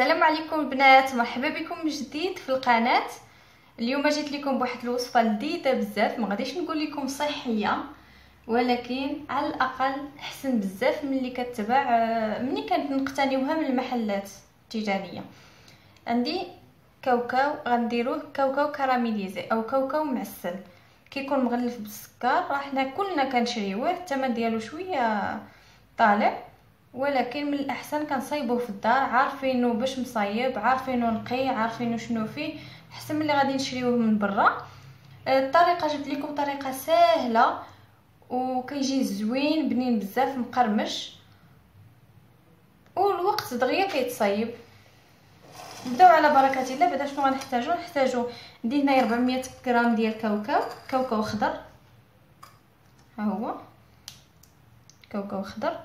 السلام عليكم البنات، مرحبا بكم من جديد في القناه. اليوم جيت لكم بواحد الوصفه لذيذه بزاف، ما غاديش نقول لكم صحيه ولكن على الاقل احسن بزاف من اللي كتباع ملي كنت نقتنيوها من المحلات التجاريه. عندي كاوكاو، غنديروه كاوكاو كراميليزي او كاوكاو معسل، كيكون مغلف بالسكر. راه حنا كلنا كنشريوه، الثمن ديالو شويه طالع، ولكن من الاحسن كنصايبوه في الدار، عارفينه باش مصايب، عارفينه نقي، عارفينه شنو فيه، احسن من اللي غادي نشريوه من برا. الطريقه جبت لكم طريقه سهله وكيجي زوين بنين بزاف مقرمش، والوقت دغيا كيتصايب. نبداو على بركه الله. بعدا شنو نحتاجو ندي هنايا 400 غرام ديال كاوكاو خضر. ها هو كاوكاو خضر.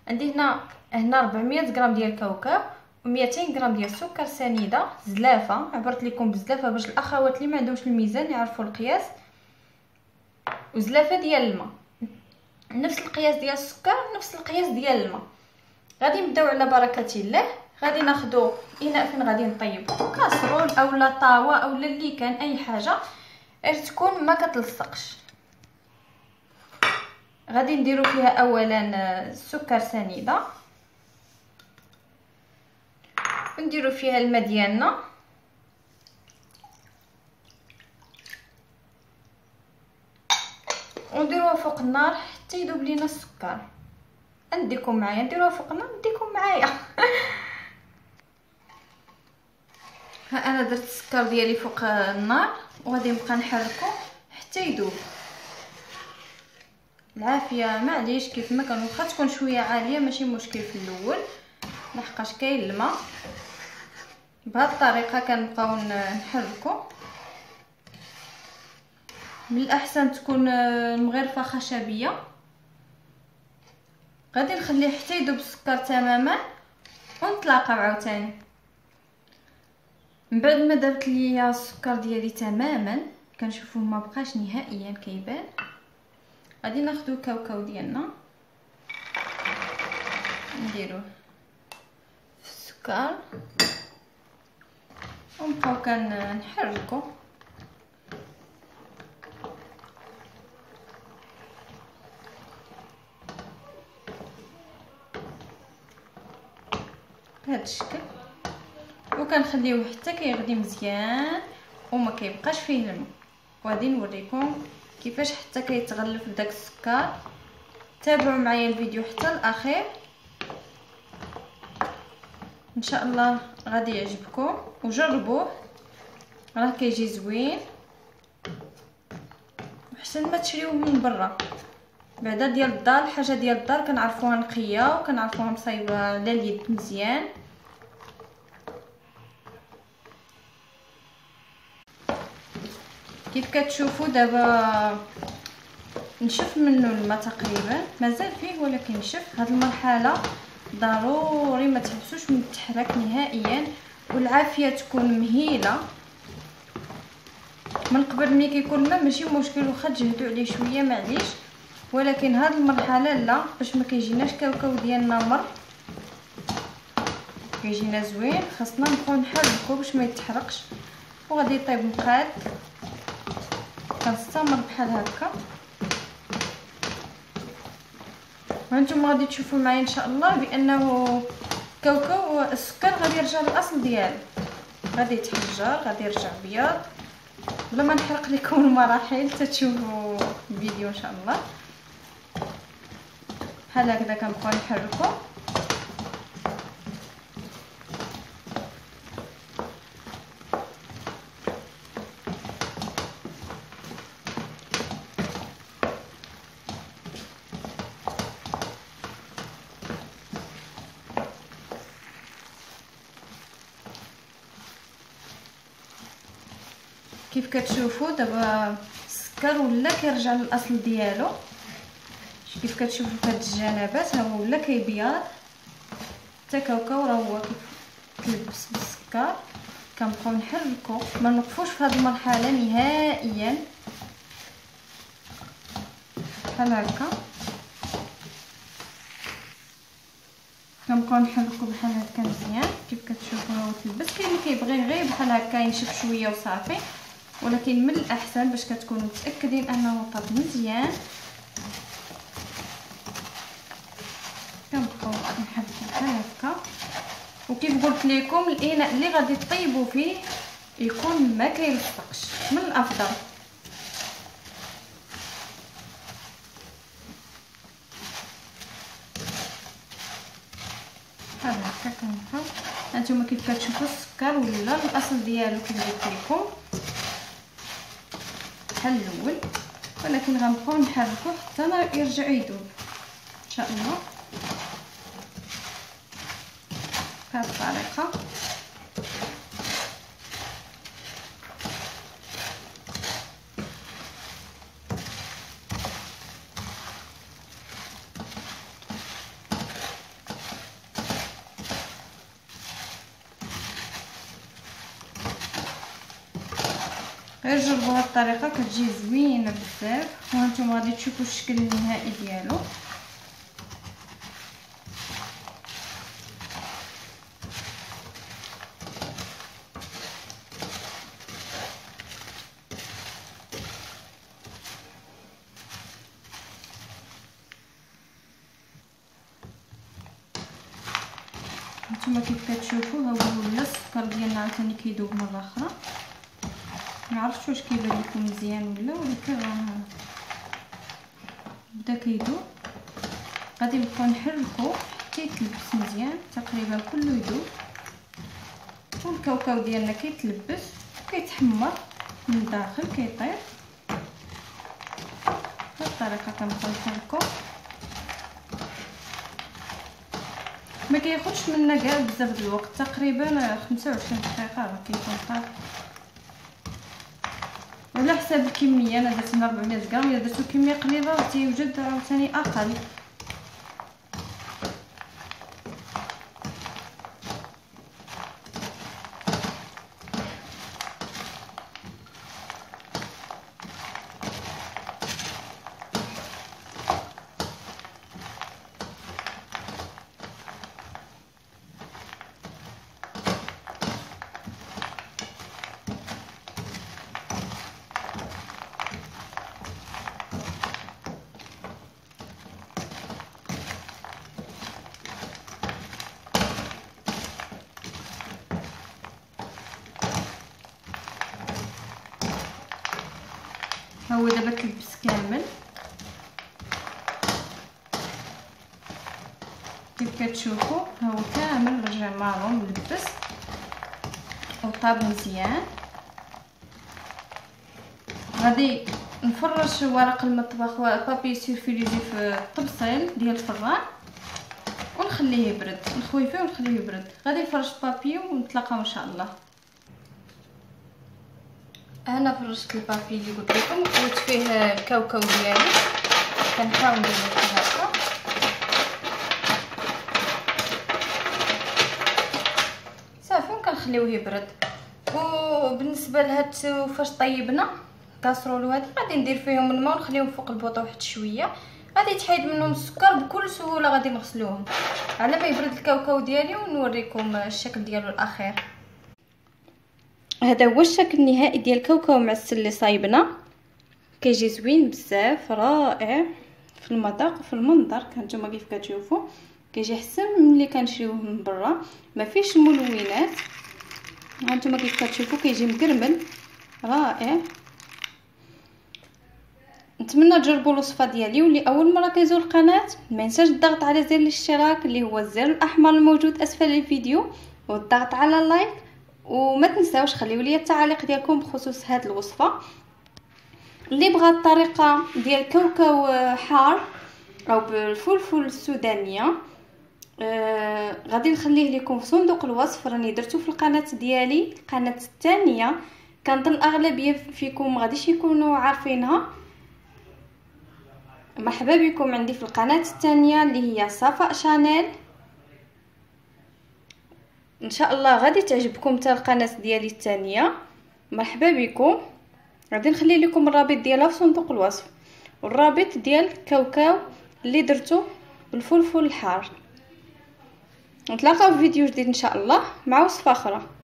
عندي هنا 400 غرام ديال كاوكاو و200 غرام ديال السكر سنيده. زلافه، عبرت لكم بزلافه باش الاخوات اللي ما عندهمش الميزان يعرفوا القياس. وزلافه ديال الماء، نفس القياس ديال السكر نفس القياس ديال الماء. غادي نبداو على بركه الله. غادي ناخذوا اناء فين غادي نطيبوا، كاسرول اولا طاوه اولا اللي كان اي حاجه تكون ما كتلصقش. غادي نديرو فيها اولا السكر سنيده، ونديرو فيها الماء ديالنا، ونديروها فوق النار حتى يذوب لينا السكر. نديكم معايا، نديروها فوق النار، نديكم معايا. ها انا درت السكر ديالي فوق النار وغادي نبقى نحركو حتى يذوب. العافيه معليش كيف ما كان، واخا تكون شويه عاليه ماشي مشكل في الاول لحقاش كاين الماء. بهذه الطريقه كنبقاو نحركو. من الاحسن تكون المغرفه خشبيه. غادي نخليه حتى يذوب السكر تماما ونتلاقاو عاوتاني. من بعد ما درت ليا السكر ديالي تماما، كنشوفوه ما بقاش نهائيا كيبان، غادي ناخذ الكاوكاو ديالنا نديروه في السكر ونبقاو كنحركو. بهذا الشكل، وكنخليوه حتى كيغلي مزيان وما كيبقاش فيه الماء. وغادي نوريكم كيفاش حتى كيتغلف بداك السكر. تابعوا معايا الفيديو حتى الاخير، ان شاء الله غادي يعجبكم وجربوه، راه كيجي زوين وحسن ما تشريوه من برا. بعدا ديال الدار، الحاجه ديال الدار كنعرفوها نقيه وكنعرفوها مصايبه على اليد مزيان. كيف كتشوفوا دابا نشف منه الماء تقريبا، مازال فيه ولكن نشف. هاد المرحله ضروري ما تحبسوش من التحرك نهائيا، والعافيه تكون مهيله. من قبل ملي كيكون الماء ماشي مشكل، واخا تجهدوا عليه شويه معليش، ولكن هاد المرحله لا، باش ما كيجيناش كاوكاو ديالنا مر، كيجينا زوين. خاصنا نبقاو نحركو باش ما يتحرقش وغادي يطيب مقاد. كنستمر بحال هكا، وانتم غادي تشوفوا معايا ان شاء الله بانه كاوكاو السكر غادي يرجع للاصل ديالو، غادي يتحجر، غادي يرجع بيض. بلا ما نحرق لكم المراحل تتشوفوا الفيديو ان شاء الله. بحال هكذا كنبقاو نحركو. كيف كتشوفوا دابا السكر ولا كيرجع للاصل ديالو. كيف كتشوفوا في هاد الجنبات ها هو ولا كيبيض. حتى كاوكاو راه هو كيلبس بالسكر. كنبقاو نحركو، ما نوقفوش في هاد المرحله نهائيا. بحال هكا كنبقاو نحركو بحال هكا مزيان. كيف كتشوفوا هو تلبس. كاين اللي كيبغي غير بحال هكا ينشف شويه وصافي، ولكن من الاحسن باش كتكونوا متاكدين انه طاب مزيان كنبقاو نحركوا بحال هكا. وكيف قلت لكم الاناء اللي غادي تطيبوا فيه يكون ما كيلصقش من الافضل. بحال هكا كنبقاو. هانتوما كيف كتشوفوا السكر ولا الاصل ديالو كيف قلت لكم بحال الاول، ولكن غنبقاو نحركوه حتى يرجع يذوب ان شاء الله بهذه الطريقه. غير جربوا هاد الطريقه كتجي زوينه بزاف. وهانتوما غادي تشوفوا الشكل النهائي ديالو. هانتوما كيف كتشوفوا ها هو ولا السكر ديالنا عاوتاني كيذوب مره اخرى. ما عرفتش واش كيبان لكم مزيان ولا، ولكن راه بدا كيذوب. غادي نبقاو نحركو حتى يتلبس مزيان تقريبا كله يذوب، والكاوكاو ديالنا كيتلبس كيتحمر من الداخل كيطيب. بهذه الطريقه كنبقاو نحركو. ما كياخذش منا كاع بزاف د الوقت، تقريبا 25 دقيقه راه كيكون طاب. وعلى حساب الكميه، انا درت هنا 400 غرام، الا درتو كميه قليله راه تيوجد عاوتاني اقل. ها هو دابا تلبس كامل كيف كتشوفوا. ها هو كامل رجع مارون ملبس وطاب مزيان. غادي نفرش ورق المطبخ وبابي سيرفيليزي في الطبسيل ديال الفران ونخليه يبرد، نخوي فيه ونخليه يبرد. غادي نفرش بابي ونتلاقاو ان شاء الله. انا فرشت البابي اللي قلت لكم وخويت فيه الكاوكاو ديالي. كنحاول ندير هكا صافي وكنخليوه يبرد. وبالنسبه لهاد فاش طيبنا كاسرولو هادي غادي ندير فيهم الماء ونخليهم فوق البوطه واحد شويه. غادي يتحيد منهم السكر بكل سهوله. غادي نغسلوهم على ما يبرد الكاوكاو ديالي ونوريكم الشكل ديالو الاخير. هذا هو الشكل النهائي ديال الكاوكاو معسل اللي صايبنا. كيجي زوين بزاف، رائع في المذاق وفي المنظر. هانتوما كيف كتشوفوا كيجي احسن من اللي كنشريوه من برا، ما فيش ملونات. هانتوما كيف كتشوفوا كيجي مكرمل رائع. نتمنى تجربوا الوصفه ديالي، واللي اول مره كيزور القناه ما ينساش الضغط على زر الاشتراك اللي هو الزر الاحمر الموجود اسفل الفيديو، والضغط على اللايك. وما تنساوش خليوا لي التعاليق ديالكم بخصوص هذه الوصفه. اللي بغى الطريقه ديال كاوكاو حار او بالفلفل السودانيه غادي نخليه لكم في صندوق الوصف. راني درتو في القناه ديالي، القناه الثانيه كنظن الاغلبيه فيكم ما غاديش يكونوا عارفينها. مرحبا بكم عندي في القناه الثانيه اللي هي صفاء شانيل. ان شاء الله غادي تعجبكم حتى القناه ديالي الثانيه. مرحبا بكم. غادي نخلي لكم الرابط ديالها في صندوق الوصف، والرابط ديال الكاوكاو اللي درته بالفلفل الحار. نتلاقاو في فيديو جديد ان شاء الله مع وصفه اخرى.